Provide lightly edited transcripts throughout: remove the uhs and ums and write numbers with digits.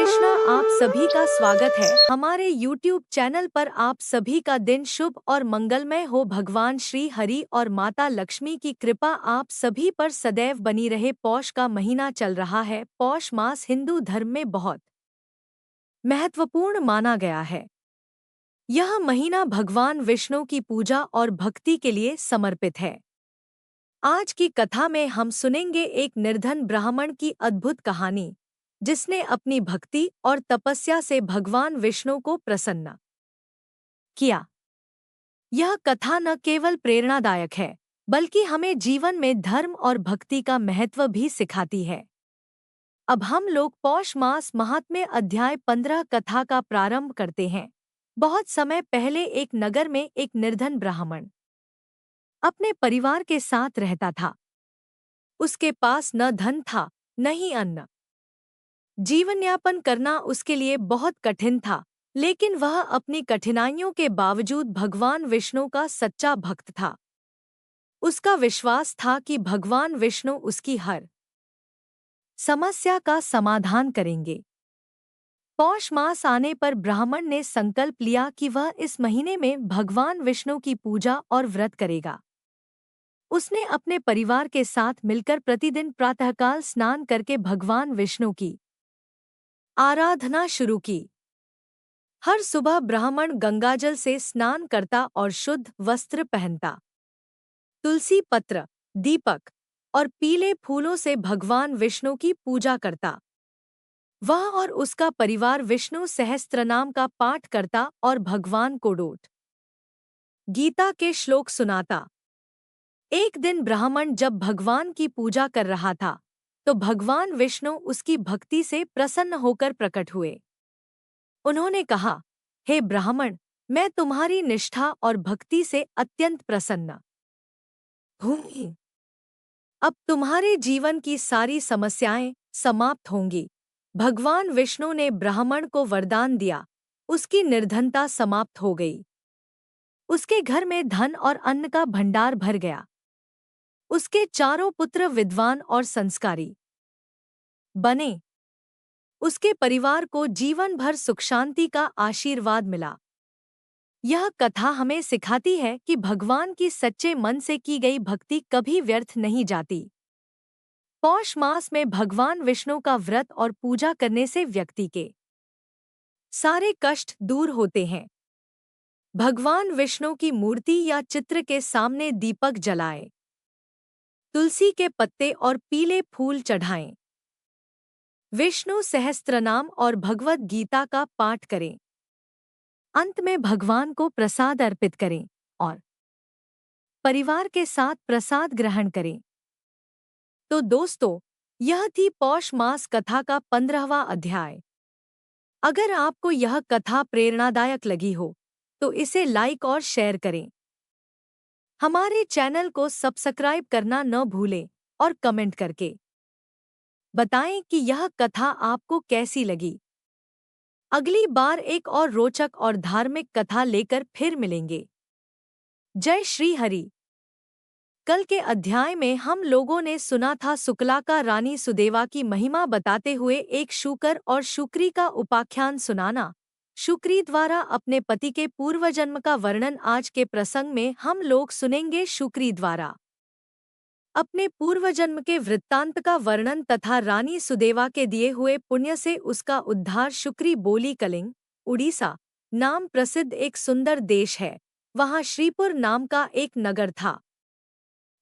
कृष्णा। आप सभी का स्वागत है हमारे YouTube चैनल पर। आप सभी का दिन शुभ और मंगलमय हो। भगवान श्री हरि और माता लक्ष्मी की कृपा आप सभी पर सदैव बनी रहे। पौष का महीना चल रहा है। पौष मास हिंदू धर्म में बहुत महत्वपूर्ण माना गया है। यह महीना भगवान विष्णु की पूजा और भक्ति के लिए समर्पित है। आज की कथा में हम सुनेंगे एक निर्धन ब्राह्मण की अद्भुत कहानी, जिसने अपनी भक्ति और तपस्या से भगवान विष्णु को प्रसन्न किया। यह कथा न केवल प्रेरणादायक है, बल्कि हमें जीवन में धर्म और भक्ति का महत्व भी सिखाती है। अब हम लोग पौष मास महात्म्य अध्याय 15 कथा का प्रारंभ करते हैं। बहुत समय पहले एक नगर में एक निर्धन ब्राह्मण अपने परिवार के साथ रहता था। उसके पास न धन था, न ही अन्न। जीवन यापन करना उसके लिए बहुत कठिन था, लेकिन वह अपनी कठिनाइयों के बावजूद भगवान विष्णु का सच्चा भक्त था। उसका विश्वास था कि भगवान विष्णु उसकी हर समस्या का समाधान करेंगे। पौष मास आने पर ब्राह्मण ने संकल्प लिया कि वह इस महीने में भगवान विष्णु की पूजा और व्रत करेगा। उसने अपने परिवार के साथ मिलकर प्रतिदिन प्रातःकाल स्नान करके भगवान विष्णु की आराधना शुरू की। हर सुबह ब्राह्मण गंगाजल से स्नान करता और शुद्ध वस्त्र पहनता। तुलसी पत्र, दीपक और पीले फूलों से भगवान विष्णु की पूजा करता। वह और उसका परिवार विष्णु सहस्त्रनाम का पाठ करता और भगवान को डोट गीता के श्लोक सुनाता। एक दिन ब्राह्मण जब भगवान की पूजा कर रहा था, तो भगवान विष्णु उसकी भक्ति से प्रसन्न होकर प्रकट हुए। उन्होंने कहा, हे ब्राह्मण, मैं तुम्हारी निष्ठा और भक्ति से अत्यंत प्रसन्न हूँ। अब तुम्हारे जीवन की सारी समस्याएं समाप्त होंगी। भगवान विष्णु ने ब्राह्मण को वरदान दिया। उसकी निर्धनता समाप्त हो गई। उसके घर में धन और अन्न का भंडार भर गया। उसके चारों पुत्र विद्वान और संस्कारी बने। उसके परिवार को जीवन भर सुख शांति का आशीर्वाद मिला। यह कथा हमें सिखाती है कि भगवान की सच्चे मन से की गई भक्ति कभी व्यर्थ नहीं जाती। पौष मास में भगवान विष्णु का व्रत और पूजा करने से व्यक्ति के सारे कष्ट दूर होते हैं। भगवान विष्णु की मूर्ति या चित्र के सामने दीपक जलाएं, तुलसी के पत्ते और पीले फूल चढ़ाएं, विष्णु सहस्त्रनाम और भगवद गीता का पाठ करें। अंत में भगवान को प्रसाद अर्पित करें और परिवार के साथ प्रसाद ग्रहण करें। तो दोस्तों, यह थी पौष मास कथा का 15वां अध्याय। अगर आपको यह कथा प्रेरणादायक लगी हो, तो इसे लाइक और शेयर करें। हमारे चैनल को सब्सक्राइब करना न भूलें और कमेंट करके बताएं कि यह कथा आपको कैसी लगी। अगली बार एक और रोचक और धार्मिक कथा लेकर फिर मिलेंगे। जय श्री हरि। कल के अध्याय में हम लोगों ने सुना था सुकला का रानी सुदेवा की महिमा बताते हुए एक शूकर और शुक्री का उपाख्यान सुनाना। शुक्री द्वारा अपने पति के पूर्वजन्म का वर्णन आज के प्रसंग में हम लोग सुनेंगे। शुक्री द्वारा अपने पूर्वजन्म के वृत्तांत का वर्णन तथा रानी सुदेवा के दिए हुए पुण्य से उसका उद्धार। शुक्री बोली, कलिंग, उड़ीसा नाम प्रसिद्ध एक सुंदर देश है। वहाँ श्रीपुर नाम का एक नगर था।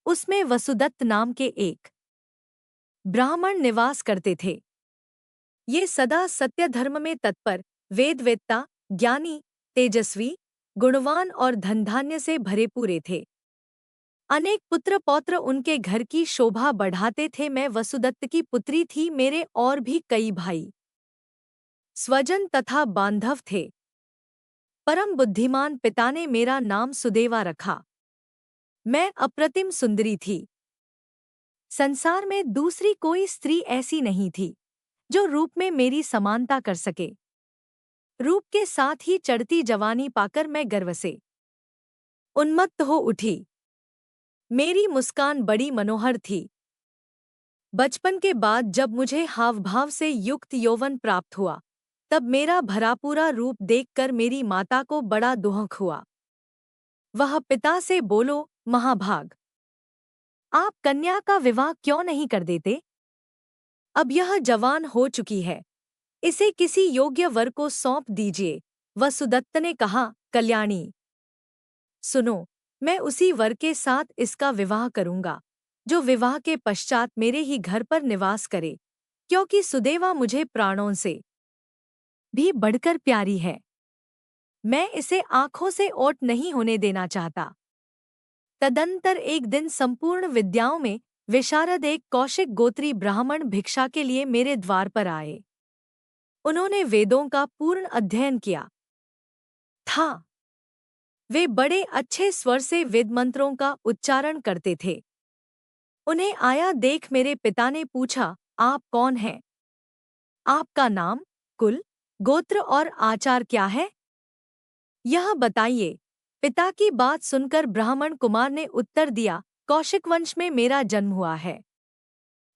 उसमें वसुदत्त नाम के एक ब्राह्मण निवास करते थे। ये सदा सत्य धर्म में तत्पर, वेदवेत्ता, ज्ञानी, तेजस्वी, गुणवान और धनधान्य से भरे पूरे थे। अनेक पुत्र पौत्र उनके घर की शोभा बढ़ाते थे। मैं वसुदत्त की पुत्री थी। मेरे और भी कई भाई स्वजन तथा बांधव थे। परम बुद्धिमान पिता ने मेरा नाम सुदेवा रखा। मैं अप्रतिम सुंदरी थी। संसार में दूसरी कोई स्त्री ऐसी नहीं थी जो रूप में मेरी समानता कर सके। रूप के साथ ही चढ़ती जवानी पाकर मैं गर्व से उन्मत्त हो उठी। मेरी मुस्कान बड़ी मनोहर थी। बचपन के बाद जब मुझे हाव भाव से युक्त यौवन प्राप्त हुआ, तब मेरा भरापूरा रूप देखकर मेरी माता को बड़ा दुख हुआ। वह पिता से बोलो, महाभाग, आप कन्या का विवाह क्यों नहीं कर देते? अब यह जवान हो चुकी है, इसे किसी योग्य वर को सौंप दीजिए। वसुदत्त ने कहा, कल्याणी, सुनो, मैं उसी वर के साथ इसका विवाह करूंगा जो विवाह के पश्चात मेरे ही घर पर निवास करे, क्योंकि सुदेवा मुझे प्राणों से भी बढ़कर प्यारी है। मैं इसे आंखों से ओट नहीं होने देना चाहता। तदंतर एक दिन संपूर्ण विद्याओं में विशारद एक कौशिक गोत्री ब्राह्मण भिक्षा के लिए मेरे द्वार पर आए। उन्होंने वेदों का पूर्ण अध्ययन किया था। वे बड़े अच्छे स्वर से वेद मंत्रों का उच्चारण करते थे। उन्हें आया देख मेरे पिता ने पूछा, आप कौन हैं? आपका नाम, कुल, गोत्र और आचार क्या है? यह बताइए। पिता की बात सुनकर ब्राह्मण कुमार ने उत्तर दिया, कौशिक वंश में मेरा जन्म हुआ है।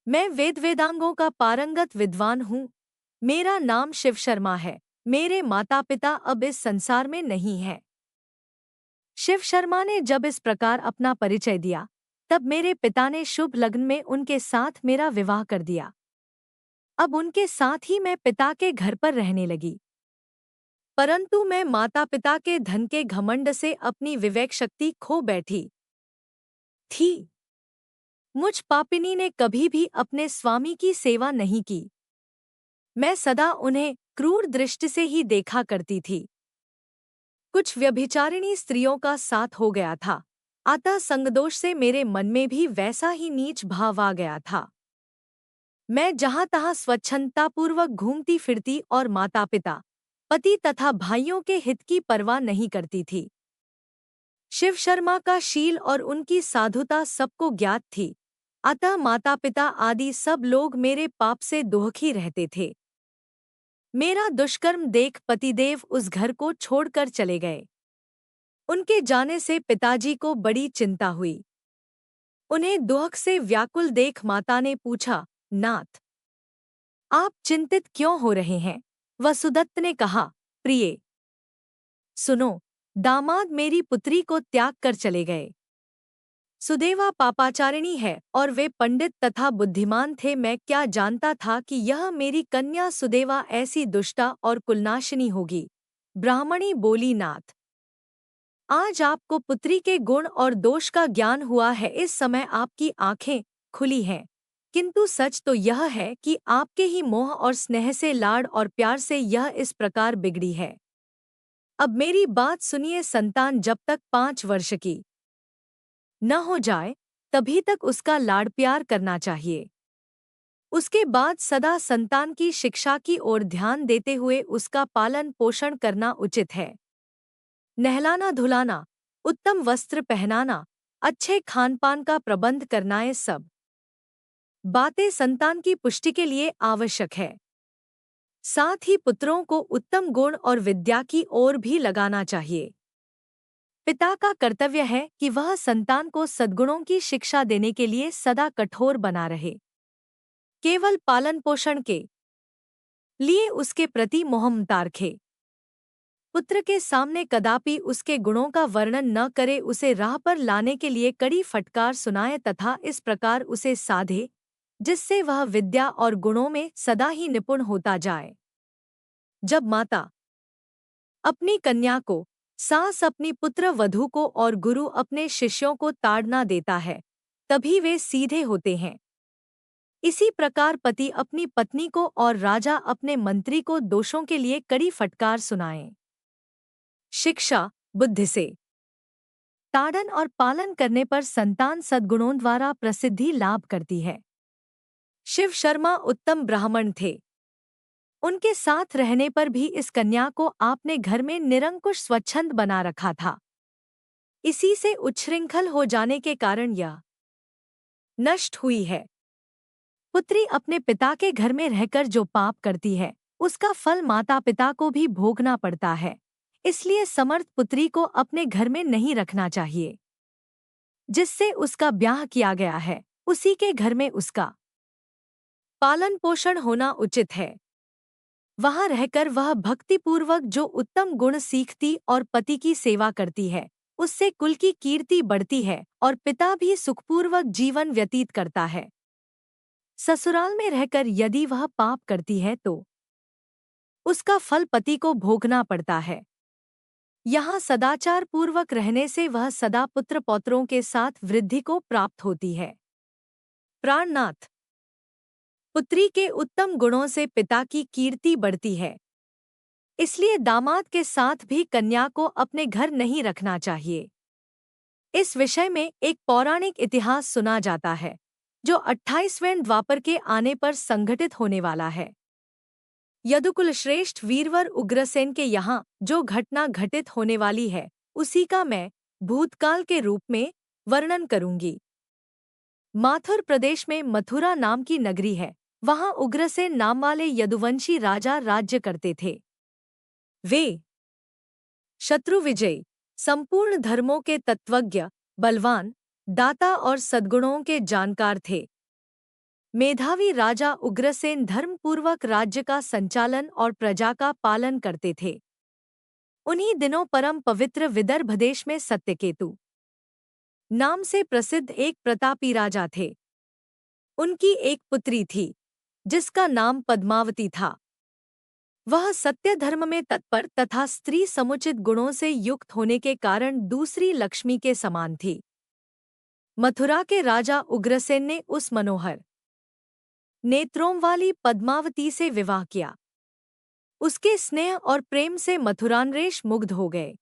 मैं वेदांगों का पारंगत विद्वान हूँ। मेरा नाम शिव शर्मा है। मेरे माता पिता अब इस संसार में नहीं हैं। शिव शर्मा ने जब इस प्रकार अपना परिचय दिया, तब मेरे पिता ने शुभ लग्न में उनके साथ मेरा विवाह कर दिया। अब उनके साथ ही मैं पिता के घर पर रहने लगी। परंतु मैं माता पिता के धन के घमंड से अपनी विवेक शक्ति खो बैठी थी। मुझ पापिनी ने कभी भी अपने स्वामी की सेवा नहीं की। मैं सदा उन्हें क्रूर दृष्टि से ही देखा करती थी। कुछ व्यभिचारिणी स्त्रियों का साथ हो गया था, अतः संगदोष से मेरे मन में भी वैसा ही नीच भाव आ गया था। मैं जहां तहां स्वच्छंदतापूर्वक घूमती फिरती और माता पिता, पति तथा भाइयों के हित की परवाह नहीं करती थी। शिव शर्मा का शील और उनकी साधुता सबको ज्ञात थी, अतः माता पिता आदि सब लोग मेरे पाप से दुखी रहते थे। मेरा दुष्कर्म देख पतिदेव उस घर को छोड़कर चले गए। उनके जाने से पिताजी को बड़ी चिंता हुई। उन्हें दुख से व्याकुल देख माता ने पूछा, नाथ, आप चिंतित क्यों हो रहे हैं? वसुदत्त ने कहा, प्रिय, सुनो, दामाद मेरी पुत्री को त्याग कर चले गए। सुदेवा पापाचारिणी है और वे पंडित तथा बुद्धिमान थे। मैं क्या जानता था कि यह मेरी कन्या सुदेवा ऐसी दुष्टा और कुलनाशिनी होगी। ब्राह्मणी बोली, नाथ, आज आपको पुत्री के गुण और दोष का ज्ञान हुआ है। इस समय आपकी आंखें खुली हैं, किंतु सच तो यह है कि आपके ही मोह और स्नेह से, लाड़ और प्यार से यह इस प्रकार बिगड़ी है। अब मेरी बात सुनिए, संतान जब तक 5 वर्ष की न हो जाए तभी तक उसका लाड़ प्यार करना चाहिए। उसके बाद सदा संतान की शिक्षा की ओर ध्यान देते हुए उसका पालन पोषण करना उचित है। नहलाना धुलाना, उत्तम वस्त्र पहनाना, अच्छे खानपान का प्रबंध करना, ये सब बातें संतान की पुष्टि के लिए आवश्यक है। साथ ही पुत्रों को उत्तम गुण और विद्या की ओर भी लगाना चाहिए। पिता का कर्तव्य है कि वह संतान को सद्गुणों की शिक्षा देने के लिए सदा कठोर बना रहे। केवल पालन पोषण के लिए उसके प्रति मोह ममता रखे। पुत्र के सामने कदापि उसके गुणों का वर्णन न करे, उसे राह पर लाने के लिए कड़ी फटकार सुनाए तथा इस प्रकार उसे साधे जिससे वह विद्या और गुणों में सदा ही निपुण होता जाए। जब माता अपनी कन्या को, सास अपनी पुत्र वधू को और गुरु अपने शिष्यों को ताड़ना देता है, तभी वे सीधे होते हैं। इसी प्रकार पति अपनी पत्नी को और राजा अपने मंत्री को दोषों के लिए कड़ी फटकार सुनाएं। शिक्षा बुद्धि से ताड़न और पालन करने पर संतान सद्गुणों द्वारा प्रसिद्धि लाभ करती है। शिव शर्मा उत्तम ब्राह्मण थे। उनके साथ रहने पर भी इस कन्या को आपने घर में निरंकुश स्वच्छंद बना रखा था। इसी से उच्छृंखल हो जाने के कारण यह नष्ट हुई है। पुत्री अपने पिता के घर में रहकर जो पाप करती है, उसका फल माता पिता को भी भोगना पड़ता है। इसलिए समर्थ पुत्री को अपने घर में नहीं रखना चाहिए। जिससे उसका ब्याह किया गया है, उसी के घर में उसका पालन पोषण होना उचित है। वहां रहकर वह भक्तिपूर्वक जो उत्तम गुण सीखती और पति की सेवा करती है, उससे कुल की कीर्ति बढ़ती है और पिता भी सुखपूर्वक जीवन व्यतीत करता है। ससुराल में रहकर यदि वह पाप करती है तो उसका फल पति को भोगना पड़ता है। यहाँ सदाचार पूर्वक रहने से वह सदा पुत्र पौत्रों के साथ वृद्धि को प्राप्त होती है। प्राणनाथ, पुत्री के उत्तम गुणों से पिता की कीर्ति बढ़ती है, इसलिए दामाद के साथ भी कन्या को अपने घर नहीं रखना चाहिए। इस विषय में एक पौराणिक इतिहास सुना जाता है, जो 28वें द्वापर के आने पर संघटित होने वाला है। यदुकुल श्रेष्ठ वीरवर उग्रसेन के यहाँ जो घटना घटित होने वाली है, उसी का मैं भूतकाल के रूप में वर्णन करूंगी। माथुर प्रदेश में मथुरा नाम की नगरी है। वहां उग्रसेन नाम वाले यदुवंशी राजा राज्य करते थे। वे शत्रु विजयी, संपूर्ण धर्मों के तत्वज्ञ, बलवान, दाता और सद्गुणों के जानकार थे। मेधावी राजा उग्रसेन धर्मपूर्वक राज्य का संचालन और प्रजा का पालन करते थे। उन्हीं दिनों परम पवित्र विदर्भ देश में सत्यकेतु नाम से प्रसिद्ध एक प्रतापी राजा थे। उनकी एक पुत्री थी, जिसका नाम पद्मावती था। वह सत्य धर्म में तत्पर तथा स्त्री समुचित गुणों से युक्त होने के कारण दूसरी लक्ष्मी के समान थी। मथुरा के राजा उग्रसेन ने उस मनोहर नेत्रों वाली पद्मावती से विवाह किया। उसके स्नेह और प्रेम से मथुरानरेश मुग्ध हो गए।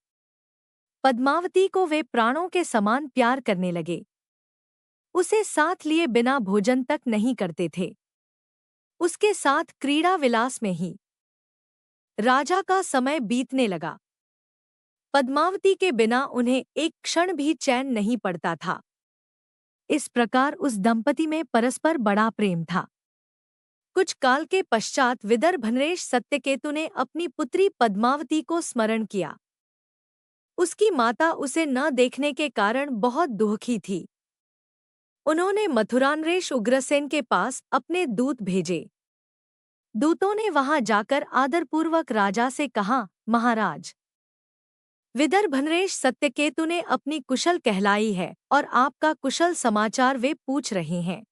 पद्मावती को वे प्राणों के समान प्यार करने लगे। उसे साथ लिए बिना भोजन तक नहीं करते थे। उसके साथ क्रीड़ा विलास में ही राजा का समय बीतने लगा। पद्मावती के बिना उन्हें एक क्षण भी चैन नहीं पड़ता था। इस प्रकार उस दंपति में परस्पर बड़ा प्रेम था। कुछ काल के पश्चात विदर्भनरेश सत्यकेतु ने अपनी पुत्री पद्मावती को स्मरण किया। उसकी माता उसे न देखने के कारण बहुत दुखी थी। उन्होंने मथुरानरेश उग्रसेन के पास अपने दूत भेजे। दूतों ने वहां जाकर आदरपूर्वक राजा से कहा, महाराज, विदर्भनरेश सत्यकेतु ने अपनी कुशल कहलाई है और आपका कुशल समाचार वे पूछ रहे हैं।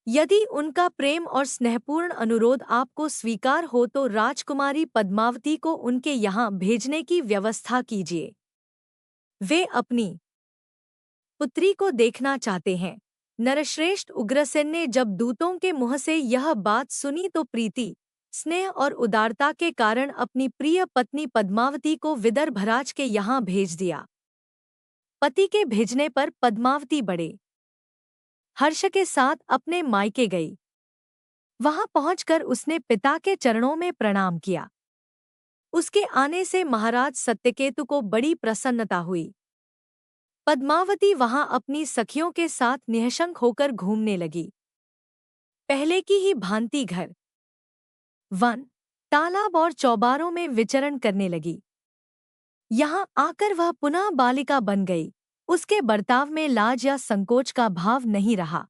यदि उनका प्रेम और स्नेहपूर्ण अनुरोध आपको स्वीकार हो तो राजकुमारी पद्मावती को उनके यहाँ भेजने की व्यवस्था कीजिए। वे अपनी पुत्री को देखना चाहते हैं। नरश्रेष्ठ उग्रसेन ने जब दूतों के मुँह से यह बात सुनी तो प्रीति, स्नेह और उदारता के कारण अपनी प्रिय पत्नी पद्मावती को विदर्भराज के यहाँ भेज दिया। पति के भेजने पर पद्मावती बड़े हर्ष के साथ अपने मायके गई। वहां पहुंचकर उसने पिता के चरणों में प्रणाम किया। उसके आने से महाराज सत्यकेतु को बड़ी प्रसन्नता हुई। पद्मावती वहां अपनी सखियों के साथ निःशंक होकर घूमने लगी। पहले की ही भांति घर, वन, तालाब और चौबारों में विचरण करने लगी। यहाँ आकर वह पुनः बालिका बन गई। उसके बर्ताव में लाज या संकोच का भाव नहीं रहा।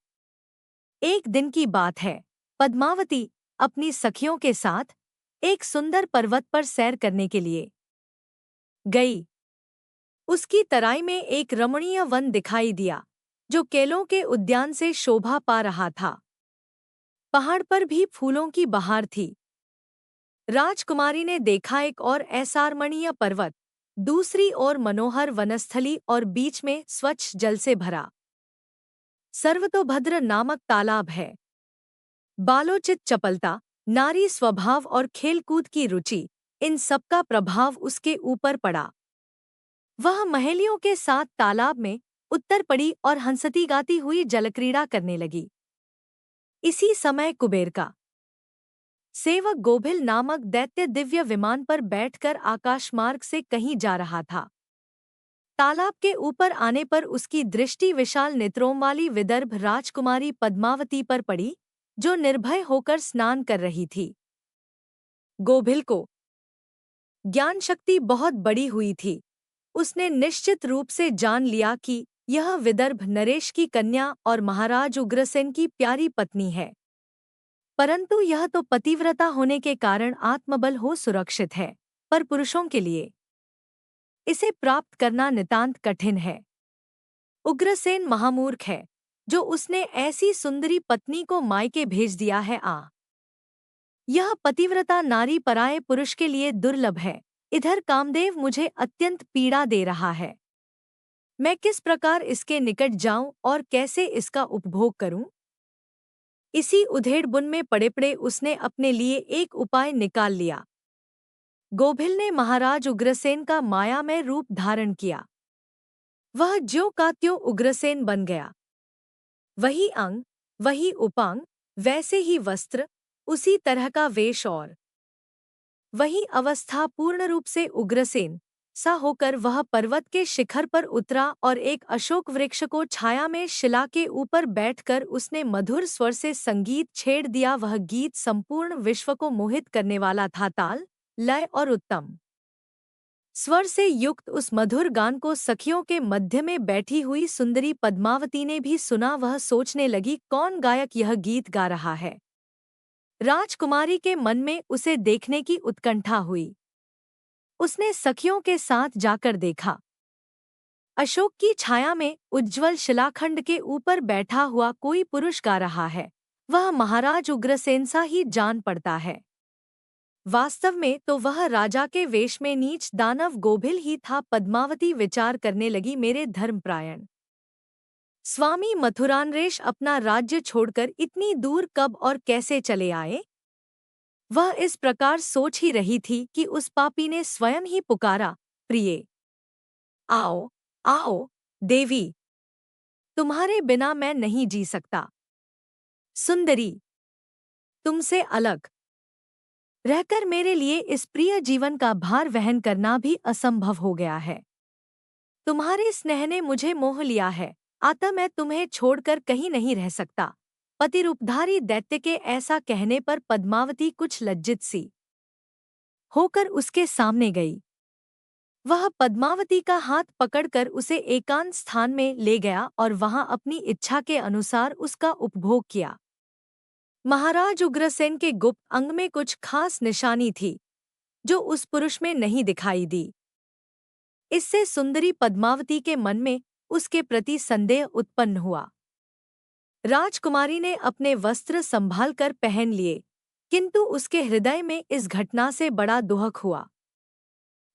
एक दिन की बात है, पद्मावती अपनी सखियों के साथ एक सुंदर पर्वत पर सैर करने के लिए गई। उसकी तराई में एक रमणीय वन दिखाई दिया, जो केलों के उद्यान से शोभा पा रहा था। पहाड़ पर भी फूलों की बहार थी। राजकुमारी ने देखा एक और ऐसा रमणीय पर्वत, दूसरी ओर मनोहर वनस्थली और बीच में स्वच्छ जल से भरा सर्वतोभद्र नामक तालाब है। बालोचित चपलता, नारी स्वभाव और खेलकूद की रुचि, इन सबका प्रभाव उसके ऊपर पड़ा। वह महेलियों के साथ तालाब में उत्तर पड़ी और हंसती गाती हुई जलक्रीड़ा करने लगी। इसी समय कुबेर का सेवक गोभिल नामक दैत्य दिव्य विमान पर बैठकर आकाशमार्ग से कहीं जा रहा था। तालाब के ऊपर आने पर उसकी दृष्टि विशाल नेत्रों वाली विदर्भ राजकुमारी पद्मावती पर पड़ी, जो निर्भय होकर स्नान कर रही थी। गोभिल को ज्ञान शक्ति बहुत बड़ी हुई थी। उसने निश्चित रूप से जान लिया कि यह विदर्भ नरेश की कन्या और महाराज उग्रसेन की प्यारी पत्नी है। परंतु यह तो पतिव्रता होने के कारण आत्मबल हो सुरक्षित है, पर पुरुषों के लिए इसे प्राप्त करना नितांत कठिन है। उग्रसेन महामूर्ख है, जो उसने ऐसी सुंदरी पत्नी को मायके भेज दिया है। यह पतिव्रता नारी पराये पुरुष के लिए दुर्लभ है। इधर कामदेव मुझे अत्यंत पीड़ा दे रहा है। मैं किस प्रकार इसके निकट जाऊं और कैसे इसका उपभोग करूं? इसी उधेड़बुन में पड़े पड़े उसने अपने लिए एक उपाय निकाल लिया। गोभिल ने महाराज उग्रसेन का मायामय रूप धारण किया। वह ज्यों का त्यों उग्रसेन बन गया। वही अंग, वही उपांग, वैसे ही वस्त्र, उसी तरह का वेश और वही अवस्था पूर्ण रूप से उग्रसेन सा होकर वह पर्वत के शिखर पर उतरा और एक अशोक वृक्ष को छाया में शिला के ऊपर बैठकर उसने मधुर स्वर से संगीत छेड़ दिया। वह गीत संपूर्ण विश्व को मोहित करने वाला था। ताल, लय और उत्तम स्वर से युक्त उस मधुर गान को सखियों के मध्य में बैठी हुई सुंदरी पद्मावती ने भी सुना। वह सोचने लगी, कौन गायक यह गीत गा रहा है? राजकुमारी के मन में उसे देखने की उत्कंठा हुई। उसने सखियों के साथ जाकर देखा। अशोक की छाया में उज्ज्वल शिलाखंड के ऊपर बैठा हुआ कोई पुरुष गा रहा है। वह महाराज उग्रसेन सा ही जान पड़ता है। वास्तव में तो वह राजा के वेश में नीच दानव गोभिल ही था। पद्मावती विचार करने लगी, मेरे धर्मपरायण स्वामी मथुरानरेश अपना राज्य छोड़कर इतनी दूर कब और कैसे चले आए? वह इस प्रकार सोच ही रही थी कि उस पापी ने स्वयं ही पुकारा, प्रिये, आओ, आओ, देवी, तुम्हारे बिना मैं नहीं जी सकता। सुंदरी, तुमसे अलग रहकर मेरे लिए इस प्रिय जीवन का भार वहन करना भी असंभव हो गया है। तुम्हारे स्नेह ने मुझे मोह लिया है, अतः मैं तुम्हें छोड़कर कहीं नहीं रह सकता। पतिरूपधारी दैत्य के ऐसा कहने पर पद्मावती कुछ लज्जित सी होकर उसके सामने गई। वह पद्मावती का हाथ पकड़कर उसे एकांत स्थान में ले गया और वहां अपनी इच्छा के अनुसार उसका उपभोग किया। महाराज उग्रसेन के गुप्त अंग में कुछ खास निशानी थी, जो उस पुरुष में नहीं दिखाई दी। इससे सुंदरी पद्मावती के मन में उसके प्रति संदेह उत्पन्न हुआ। राजकुमारी ने अपने वस्त्र संभाल कर पहन लिए, किंतु उसके हृदय में इस घटना से बड़ा दुहक हुआ।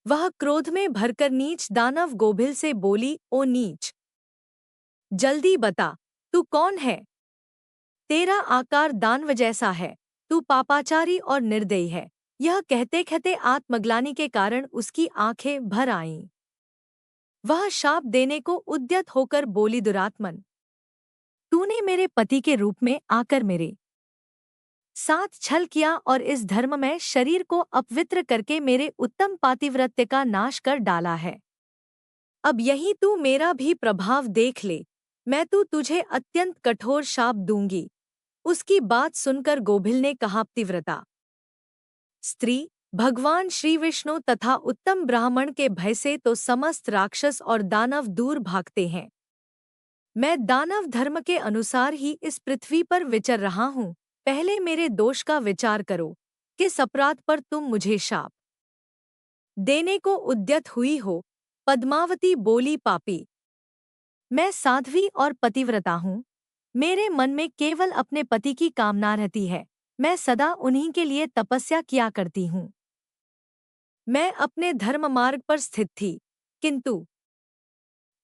वह क्रोध में भरकर नीच दानव गोभिल से बोली, ओ नीच, जल्दी बता, तू कौन है? तेरा आकार दानव जैसा है, तू पापाचारी और निर्दयी है। यह कहते कहते आत्मग्लानि के कारण उसकी आंखें भर आईं। वह शाप देने को उद्यत होकर बोली, दुरात्मन, तूने मेरे पति के रूप में आकर मेरे साथ छल किया और इस धर्ममय शरीर को अपवित्र करके मेरे उत्तम पातिव्रत्य का नाश कर डाला है। अब यही तू मेरा भी प्रभाव देख ले, मैं तुझे अत्यंत कठोर शाप दूंगी। उसकी बात सुनकर गोभिल ने कहा, पतिव्रता स्त्री, भगवान श्री विष्णु तथा उत्तम ब्राह्मण के भय से तो समस्त राक्षस और दानव दूर भागते हैं। मैं दानव धर्म के अनुसार ही इस पृथ्वी पर विचर रहा हूँ। पहले मेरे दोष का विचार करो, किस अपराध पर तुम मुझे शाप देने को उद्यत हुई हो। पद्मावती बोली, पापी, मैं साध्वी और पतिव्रता हूँ। मेरे मन में केवल अपने पति की कामना रहती है। मैं सदा उन्हीं के लिए तपस्या किया करती हूँ। मैं अपने धर्म मार्ग पर स्थित थी, किंतु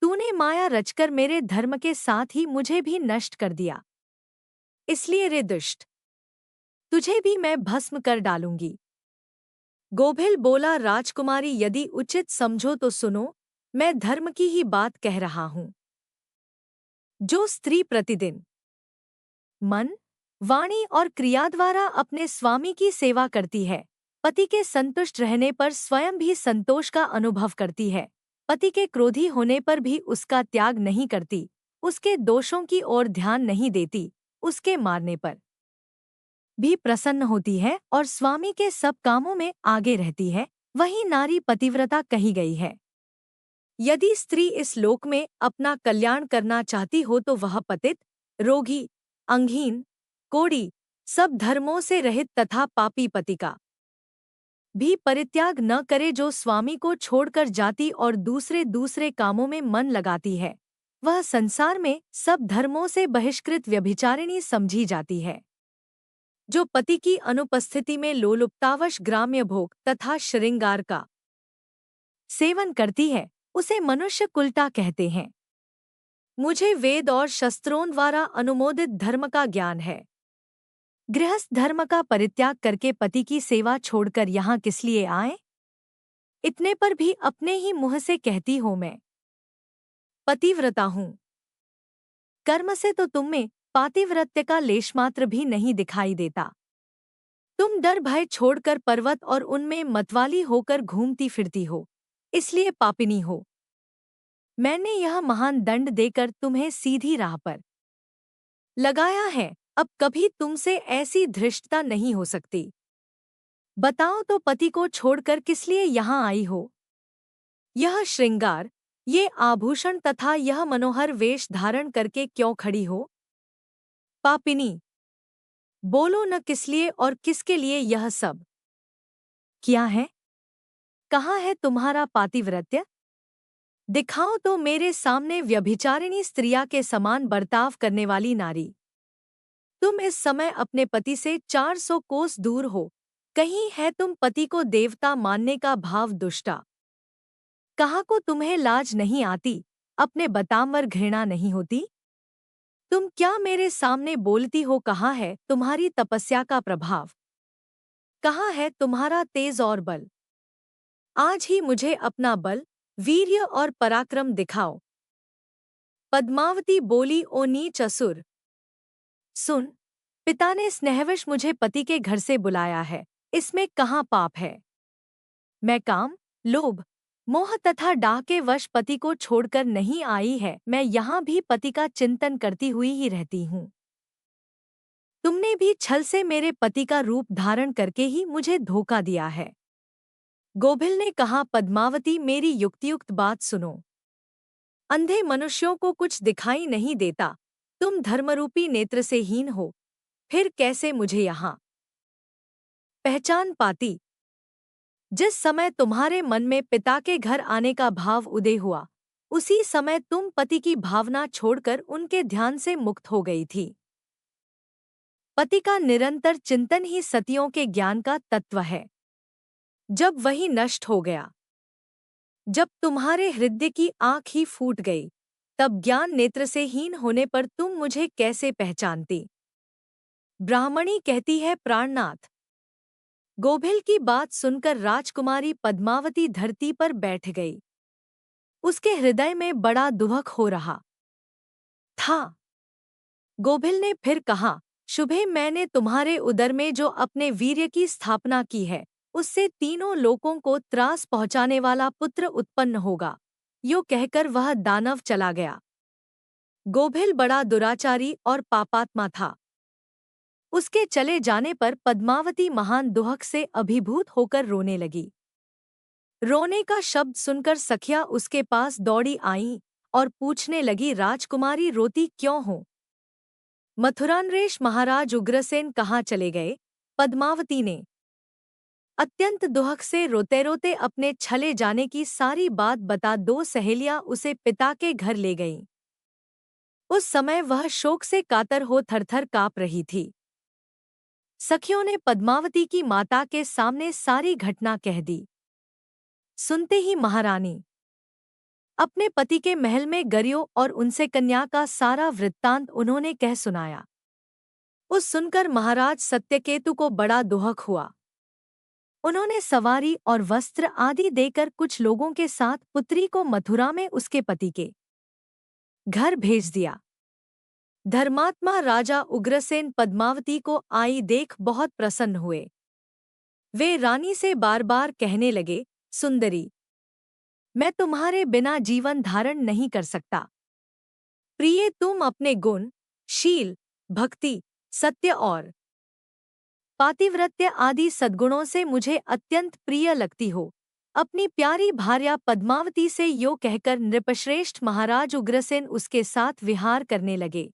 तूने माया रचकर मेरे धर्म के साथ ही मुझे भी नष्ट कर दिया। इसलिए रे दुष्ट, तुझे भी मैं भस्म कर डालूंगी। गोभिल बोला, राजकुमारी, यदि उचित समझो तो सुनो, मैं धर्म की ही बात कह रहा हूँ। जो स्त्री प्रतिदिन मन, वाणी और क्रिया द्वारा अपने स्वामी की सेवा करती है, पति के संतुष्ट रहने पर स्वयं भी संतोष का अनुभव करती है, पति के क्रोधी होने पर भी उसका त्याग नहीं करती, उसके दोषों की ओर ध्यान नहीं देती, उसके मारने पर भी प्रसन्न होती है और स्वामी के सब कामों में आगे रहती है, वही नारी पतिव्रता कही गई है। यदि स्त्री इस लोक में अपना कल्याण करना चाहती हो तो वह पतित, रोगी, अंगहीन, कोढ़ी, सब धर्मों से रहित तथा पापी पति का भी परित्याग न करे, जो स्वामी को छोड़कर जाति और दूसरे दूसरे कामों में मन लगाती है, वह संसार में सब धर्मों से बहिष्कृत व्यभिचारिणी समझी जाती है। जो पति की अनुपस्थिति में लोलुपतावश ग्राम्य भोग तथा श्रृंगार का सेवन करती है, उसे मनुष्य कुलटा कहते हैं। मुझे वेद और शस्त्रों द्वारा अनुमोदित धर्म का ज्ञान है। गृहस्थ धर्म का परित्याग करके पति की सेवा छोड़कर यहाँ किस लिए आए? इतने पर भी अपने ही मुंह से कहती हो मैं पतिव्रता हूँ। कर्म से तो तुम में पातिव्रत्य का लेशमात्र भी नहीं दिखाई देता। तुम डर भय छोड़कर पर्वत और उनमें मतवाली होकर घूमती फिरती हो, इसलिए पापिनी हो। मैंने यह महान दंड देकर तुम्हें सीधी राह पर लगाया है, अब कभी तुमसे ऐसी धृष्टता नहीं हो सकती। बताओ तो पति को छोड़कर किस लिए यहाँ आई हो? यह श्रृंगार, ये आभूषण तथा यह मनोहर वेश धारण करके क्यों खड़ी हो? पापिनी, बोलो न किस लिए और किसके लिए यह सब क्या है? कहाँ है तुम्हारा पातिव्रत्य? दिखाओ तो मेरे सामने व्यभिचारिणी स्त्रिया के समान बर्ताव करने वाली नारी। तुम इस समय अपने पति से 400 कोस दूर हो, कहीं है तुम पति को देवता मानने का भाव दुष्टा। कहाँ को तुम्हें लाज नहीं आती, अपने बताम्बर घृणा नहीं होती? तुम क्या मेरे सामने बोलती हो? कहाँ है तुम्हारी तपस्या का प्रभाव? कहाँ है तुम्हारा तेज और बल? आज ही मुझे अपना बल, वीर्य और पराक्रम दिखाओ। पद्मावती बोली, ओ नीच असुर, सुन, पिता ने स्नेहवश मुझे पति के घर से बुलाया है, इसमें कहाँ पाप है? मैं काम, लोभ, मोह तथा डाह के वश पति को छोड़कर नहीं आई है, मैं यहाँ भी पति का चिंतन करती हुई ही रहती हूँ। तुमने भी छल से मेरे पति का रूप धारण करके ही मुझे धोखा दिया है। गोभिल ने कहा, पद्मावती मेरी युक्तियुक्त बात सुनो। अंधे मनुष्यों को कुछ दिखाई नहीं देता, तुम धर्मरूपी नेत्र से हीन हो, फिर कैसे मुझे यहाँ पहचान पाती? जिस समय तुम्हारे मन में पिता के घर आने का भाव उदय हुआ, उसी समय तुम पति की भावना छोड़कर उनके ध्यान से मुक्त हो गई थी। पति का निरंतर चिंतन ही सतियों के ज्ञान का तत्व है। जब वही नष्ट हो गया, जब तुम्हारे हृदय की आँख ही फूट गई, तब ज्ञान नेत्र से हीन होने पर तुम मुझे कैसे पहचानती? ब्राह्मणी कहती है, प्राणनाथ। गोभिल की बात सुनकर राजकुमारी पद्मावती धरती पर बैठ गई। उसके हृदय में बड़ा दुहक हो रहा था। गोभिल ने फिर कहा, शुभे, मैंने तुम्हारे उदर में जो अपने वीर्य की स्थापना की है, उससे तीनों लोकों को त्रास पहुंचाने वाला पुत्र उत्पन्न होगा। यो कहकर वह दानव चला गया। गोभिल बड़ा दुराचारी और पापात्मा था। उसके चले जाने पर पद्मावती महान दुहक से अभिभूत होकर रोने लगी। रोने का शब्द सुनकर सखिया उसके पास दौड़ी आईं और पूछने लगी, राजकुमारी रोती क्यों हो? मथुरानरेश महाराज उग्रसेन कहाँ चले गए? पद्मावती ने अत्यंत दुहक से रोते रोते अपने छले जाने की सारी बात बता दो सहेलियां उसे पिता के घर ले गईं। उस समय वह शोक से कातर हो थरथर काँप रही थी। सखियों ने पद्मावती की माता के सामने सारी घटना कह दी। सुनते ही महारानी अपने पति के महल में गरियों और उनसे कन्या का सारा वृत्तांत उन्होंने कह सुनाया। उस सुनकर महाराज सत्यकेतु को बड़ा दुहक हुआ। उन्होंने सवारी और वस्त्र आदि देकर कुछ लोगों के साथ पुत्री को मथुरा में उसके पति के घर भेज दिया। धर्मात्मा राजा उग्रसेन पद्मावती को आई देख बहुत प्रसन्न हुए। वे रानी से बार बार कहने लगे, सुंदरी, मैं तुम्हारे बिना जीवन धारण नहीं कर सकता। प्रिय, तुम अपने गुण, शील, भक्ति, सत्य और पातिव्रत्य आदि सद्गुणों से मुझे अत्यंत प्रिय लगती हो। अपनी प्यारी भार्या पद्मावती से यो कहकर नृपश्रेष्ठ महाराज उग्रसेन उसके साथ विहार करने लगे।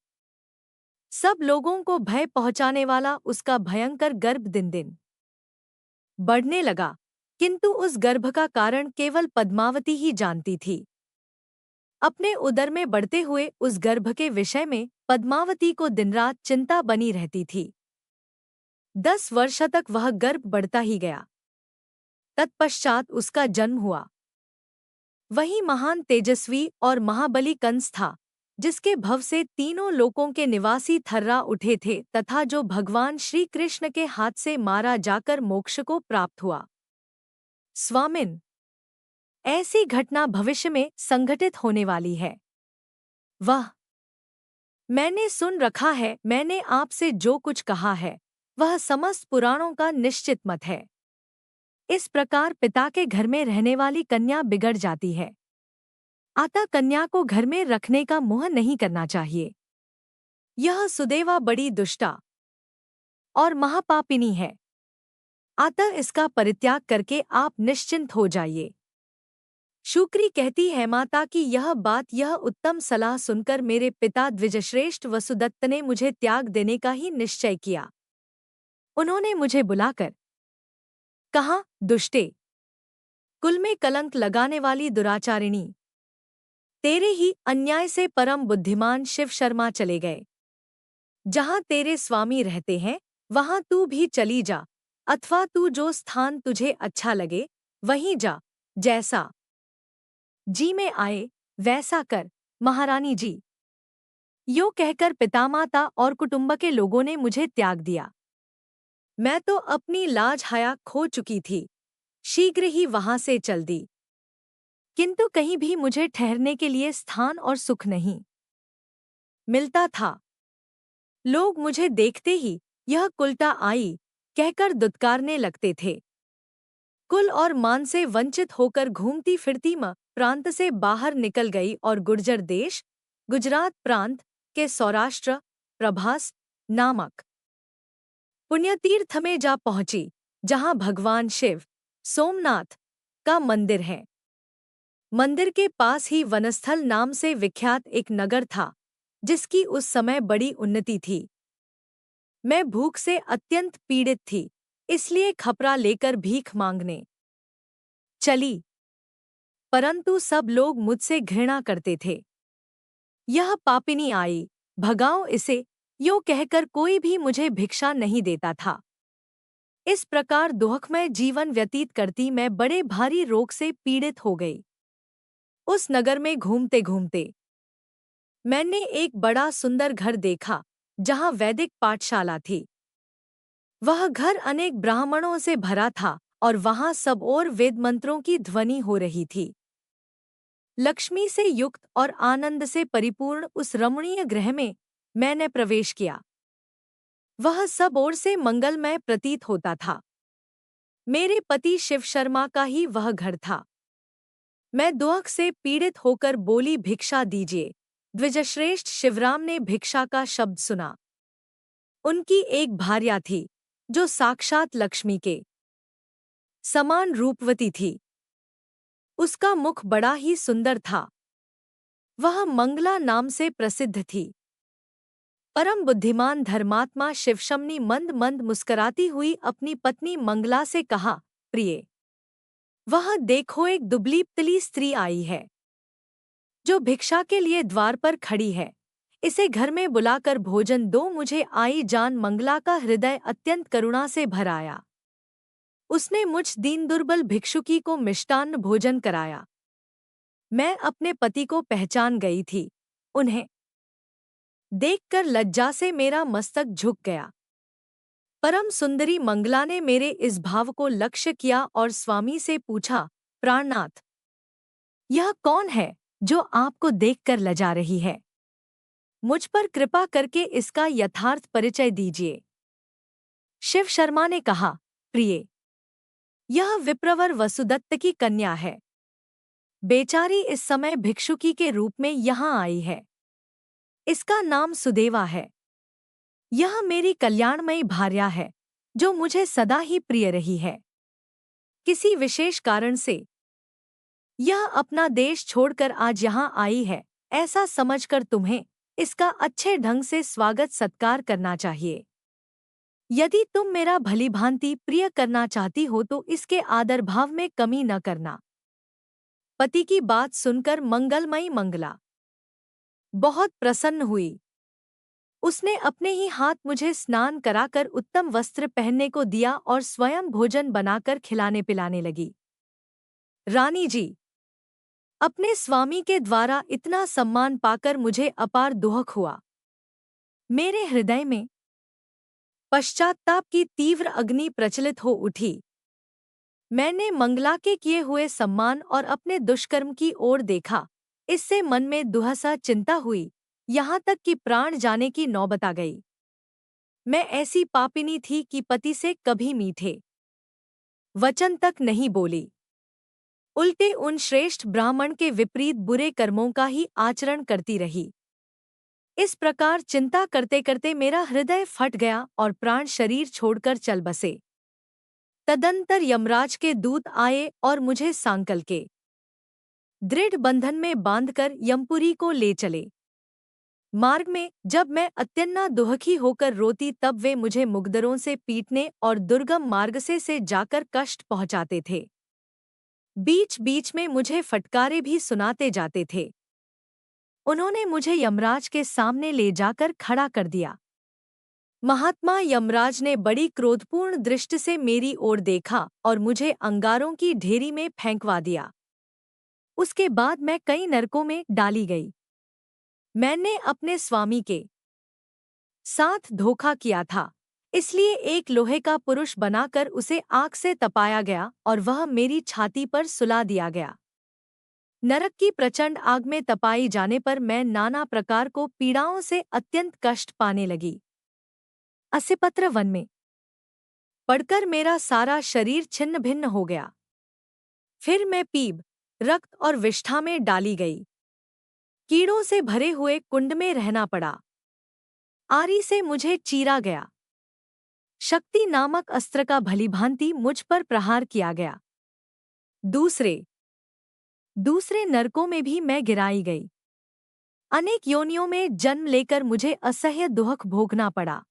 सब लोगों को भय पहुंचाने वाला उसका भयंकर गर्भ दिन दिन बढ़ने लगा, किंतु उस गर्भ का कारण केवल पद्मावती ही जानती थी। अपने उदर में बढ़ते हुए उस गर्भ के विषय में पद्मावती को दिनरात चिंता बनी रहती थी। 10 वर्ष तक वह गर्भ बढ़ता ही गया। तत्पश्चात उसका जन्म हुआ। वही महान तेजस्वी और महाबली कंस था, जिसके भव से तीनों लोकों के निवासी थर्रा उठे थे तथा जो भगवान श्री कृष्ण के हाथ से मारा जाकर मोक्ष को प्राप्त हुआ। स्वामिन, ऐसी घटना भविष्य में संघटित होने वाली है। वह मैंने सुन रखा है। मैंने आपसे जो कुछ कहा है वह समस्त पुराणों का निश्चित मत है। इस प्रकार पिता के घर में रहने वाली कन्या बिगड़ जाती है। अतः कन्या को घर में रखने का मोह नहीं करना चाहिए। यह सुदेवा बड़ी दुष्टा और महापापिनी है। अतः इसका परित्याग करके आप निश्चिंत हो जाइए। शुक्री कहती है, माता की यह उत्तम सलाह सुनकर मेरे पिता द्विजश्रेष्ठ वसुदत्त ने मुझे त्याग देने का ही निश्चय किया। उन्होंने मुझे बुलाकर कहा, दुष्टे, कुल में कलंक लगाने वाली दुराचारिणी, तेरे ही अन्याय से परम बुद्धिमान शिव शर्मा चले गए। जहां तेरे स्वामी रहते हैं वहां तू भी चली जा, अथवा तू जो स्थान तुझे अच्छा लगे वहीं जा। जैसा जी में आए वैसा कर, महारानी जी। यो कहकर पितामाता और कुटुंब के लोगों ने मुझे त्याग दिया। मैं तो अपनी लाज हया खो चुकी थी। शीघ्र ही वहां से चल दी, किंतु कहीं भी मुझे ठहरने के लिए स्थान और सुख नहीं मिलता था। लोग मुझे देखते ही यह कुलटा आई कहकर दुत्कारने लगते थे। कुल और मान से वंचित होकर घूमती फिरती मैं प्रांत से बाहर निकल गई और गुर्जर देश, गुजरात प्रांत के सौराष्ट्र प्रभास नामक पुण्यतीर्थ में जा पहुंची, जहां भगवान शिव सोमनाथ का मंदिर है। मंदिर के पास ही वनस्थल नाम से विख्यात एक नगर था, जिसकी उस समय बड़ी उन्नति थी। मैं भूख से अत्यंत पीड़ित थी, इसलिए खपरा लेकर भीख मांगने चली, परंतु सब लोग मुझसे घृणा करते थे। यह पापिनी आई, भगाओ इसे, यो कहकर कोई भी मुझे भिक्षा नहीं देता था। इस प्रकार दुखमय जीवन व्यतीत करती मैं बड़े भारी रोग से पीड़ित हो गई। उस नगर में घूमते घूमते मैंने एक बड़ा सुंदर घर देखा, जहां वैदिक पाठशाला थी। वह घर अनेक ब्राह्मणों से भरा था और वहां सब ओर वेद मंत्रों की ध्वनि हो रही थी। लक्ष्मी से युक्त और आनंद से परिपूर्ण उस रमणीय गृह में मैंने प्रवेश किया। वह सब ओर से मंगलमय प्रतीत होता था। मेरे पति शिव शर्मा का ही वह घर था। मैं दुख से पीड़ित होकर बोली, भिक्षा दीजिए। द्विजश्रेष्ठ शिवराम ने भिक्षा का शब्द सुना। उनकी एक भार्या थी, जो साक्षात लक्ष्मी के समान रूपवती थी। उसका मुख बड़ा ही सुंदर था। वह मंगला नाम से प्रसिद्ध थी। परम बुद्धिमान धर्मात्मा शिवशमनी मंद मंद मुस्कराती हुई अपनी पत्नी मंगला से कहा, प्रिय, वह देखो एक दुबली पतली स्त्री आई है, जो भिक्षा के लिए द्वार पर खड़ी है। इसे घर में बुलाकर भोजन दो। मुझे आई जान मंगला का हृदय अत्यंत करुणा से भर आया। उसने मुझ दीन दुर्बल भिक्षुकी को मिष्टान्न भोजन कराया। मैं अपने पति को पहचान गई थी। उन्हें देखकर लज्जा से मेरा मस्तक झुक गया। परम सुंदरी मंगला ने मेरे इस भाव को लक्ष्य किया और स्वामी से पूछा, प्राणनाथ, यह कौन है जो आपको देखकर लजा रही है? मुझ पर कृपा करके इसका यथार्थ परिचय दीजिए। शिव शर्मा ने कहा, प्रिय, यह विप्रवर वसुदत्त की कन्या है। बेचारी इस समय भिक्षुकी के रूप में यहाँ आई है। इसका नाम सुदेवा है। यह मेरी कल्याणमयी भार्या है, जो मुझे सदा ही प्रिय रही है। किसी विशेष कारण से यह अपना देश छोड़कर आज यहाँ आई है, ऐसा समझकर तुम्हें इसका अच्छे ढंग से स्वागत सत्कार करना चाहिए। यदि तुम मेरा भलीभांति प्रिय करना चाहती हो तो इसके आदर भाव में कमी न करना। पति की बात सुनकर मंगलमयी मंगला बहुत प्रसन्न हुई। उसने अपने ही हाथ मुझे स्नान कराकर उत्तम वस्त्र पहनने को दिया और स्वयं भोजन बनाकर खिलाने पिलाने लगी। रानी जी, अपने स्वामी के द्वारा इतना सम्मान पाकर मुझे अपार दुख हुआ। मेरे हृदय में पश्चात्ताप की तीव्र अग्नि प्रचलित हो उठी। मैंने मंगला के किए हुए सम्मान और अपने दुष्कर्म की ओर देखा। इससे मन में दुहसा चिंता हुई, यहाँ तक कि प्राण जाने की नौबत आ गई। मैं ऐसी पापिनी थी कि पति से कभी मीठे वचन तक नहीं बोली, उल्टे उन श्रेष्ठ ब्राह्मण के विपरीत बुरे कर्मों का ही आचरण करती रही। इस प्रकार चिंता करते करते मेरा हृदय फट गया और प्राण शरीर छोड़कर चल बसे। तदंतर यमराज के दूत आए और मुझे सांकल के दृढ़ बंधन में बांधकर यमपुरी को ले चले। मार्ग में जब मैं अत्यन्ना दुखी होकर रोती तब वे मुझे मुगदरों से पीटने और दुर्गम मार्ग से जाकर कष्ट पहुंचाते थे। बीच बीच में मुझे फटकारे भी सुनाते जाते थे। उन्होंने मुझे यमराज के सामने ले जाकर खड़ा कर दिया। महात्मा यमराज ने बड़ी क्रोधपूर्ण दृष्टि से मेरी ओर देखा और मुझे अंगारों की ढेरी में फेंकवा दिया। उसके बाद मैं कई नरकों में डाली गई। मैंने अपने स्वामी के साथ धोखा किया था, इसलिए एक लोहे का पुरुष बनाकर उसे आग से तपाया गया और वह मेरी छाती पर सुला दिया गया। नरक की प्रचंड आग में तपाई जाने पर मैं नाना प्रकार को पीड़ाओं से अत्यंत कष्ट पाने लगी। असिपत्र वन में पड़कर मेरा सारा शरीर छिन्न भिन्न हो गया। फिर मैं पीप, रक्त और विष्ठा में डाली गई। कीड़ों से भरे हुए कुंड में रहना पड़ा। आरी से मुझे चीरा गया। शक्ति नामक अस्त्र का भलीभांति मुझ पर प्रहार किया गया। दूसरे नरकों में भी मैं गिराई गई। अनेक योनियों में जन्म लेकर मुझे असह्य दुख भोगना पड़ा।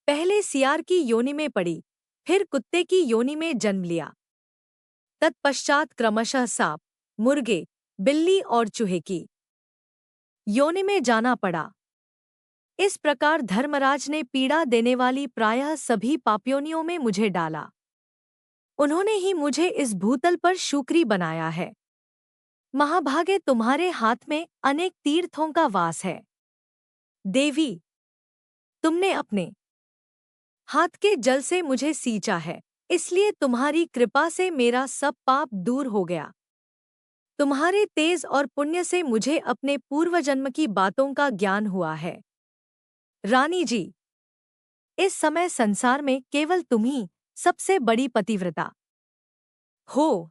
पहले सियार की योनि में पड़ी, फिर कुत्ते की योनि में जन्म लिया। तत्पश्चात क्रमशः सांप, मुर्गे, बिल्ली और चूहे की योनि में जाना पड़ा। इस प्रकार धर्मराज ने पीड़ा देने वाली प्रायः सभी पापयोनियों में मुझे डाला। उन्होंने ही मुझे इस भूतल पर शूकरी बनाया है। महाभागे, तुम्हारे हाथ में अनेक तीर्थों का वास है। देवी, तुमने अपने हाथ के जल से मुझे सींचा है, इसलिए तुम्हारी कृपा से मेरा सब पाप दूर हो गया। तुम्हारे तेज और पुण्य से मुझे अपने पूर्वजन्म की बातों का ज्ञान हुआ है। रानी जी, इस समय संसार में केवल तुम ही सबसे बड़ी पतिव्रता हो।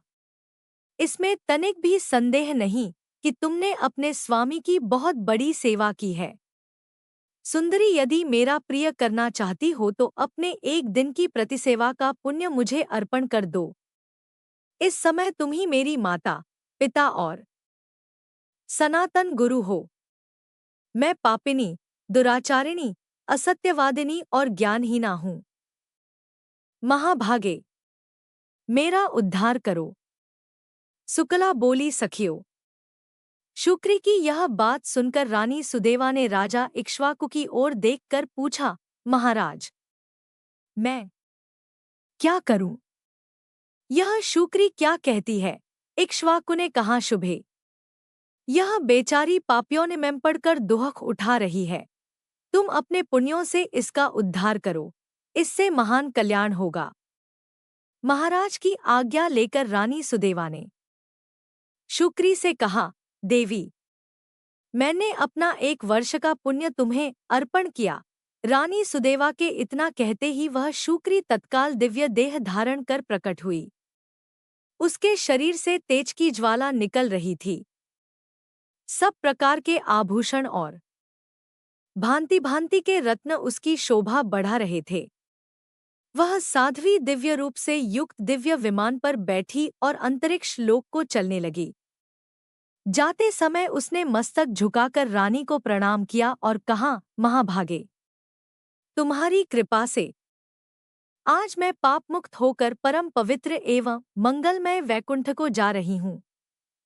इसमें तनिक भी संदेह नहीं कि तुमने अपने स्वामी की बहुत बड़ी सेवा की है। सुंदरी, यदि मेरा प्रिय करना चाहती हो तो अपने एक दिन की प्रतिसेवा का पुण्य मुझे अर्पण कर दो। इस समय तुम ही मेरी माता, पिता और सनातन गुरु हो। मैं पापिनी, दुराचारिणी, असत्यवादिनी और ज्ञानहीना हूँ। महाभागे, मेरा उद्धार करो। शुक्ला बोली, सखियों। शुक्री की यह बात सुनकर रानी सुदेवा ने राजा इक्ष्वाकु की ओर देखकर पूछा, महाराज, मैं क्या करूं? यह शुक्री क्या कहती है? इक्ष्वाकु ने कहा, शुभे, यह बेचारी पापियों ने में पड़कर दुख उठा रही है। तुम अपने पुण्यों से इसका उद्धार करो, इससे महान कल्याण होगा। महाराज की आज्ञा लेकर रानी सुदेवा ने शुक्री से कहा, देवी, मैंने अपना 1 वर्ष का पुण्य तुम्हें अर्पण किया। रानी सुदेवा के इतना कहते ही वह शुक्री तत्काल दिव्य देह धारण कर प्रकट हुई। उसके शरीर से तेज की ज्वाला निकल रही थी। सब प्रकार के आभूषण और भांति भांति के रत्न उसकी शोभा बढ़ा रहे थे। वह साध्वी दिव्य रूप से युक्त दिव्य विमान पर बैठी और अंतरिक्ष लोक को चलने लगी। जाते समय उसने मस्तक झुकाकर रानी को प्रणाम किया और कहा, महाभागे, तुम्हारी कृपा से आज मैं पाप मुक्त होकर परम पवित्र एवं मंगलमय वैकुंठ को जा रही हूँ।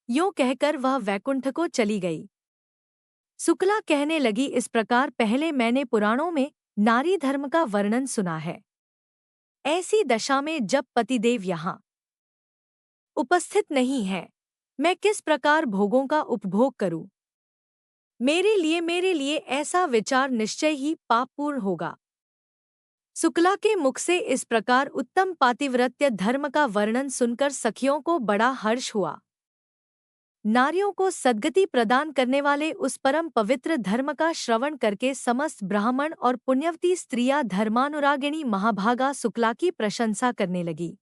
यूं कहकर वह वैकुंठ को चली गई। शुक्ला कहने लगी, इस प्रकार पहले मैंने पुराणों में नारी धर्म का वर्णन सुना है। ऐसी दशा में जब पतिदेव यहाँ उपस्थित नहीं है, मैं किस प्रकार भोगों का उपभोग करूं? मेरे लिए ऐसा विचार निश्चय ही पापपूर्ण होगा। शुक्ला के मुख से इस प्रकार उत्तम पातिव्रत्य धर्म का वर्णन सुनकर सखियों को बड़ा हर्ष हुआ। नारियों को सद्गति प्रदान करने वाले उस परम पवित्र धर्म का श्रवण करके समस्त ब्राह्मण और पुण्यवती स्त्रियां धर्मानुरागिणी महाभागा शुक्ला की प्रशंसा करने लगी।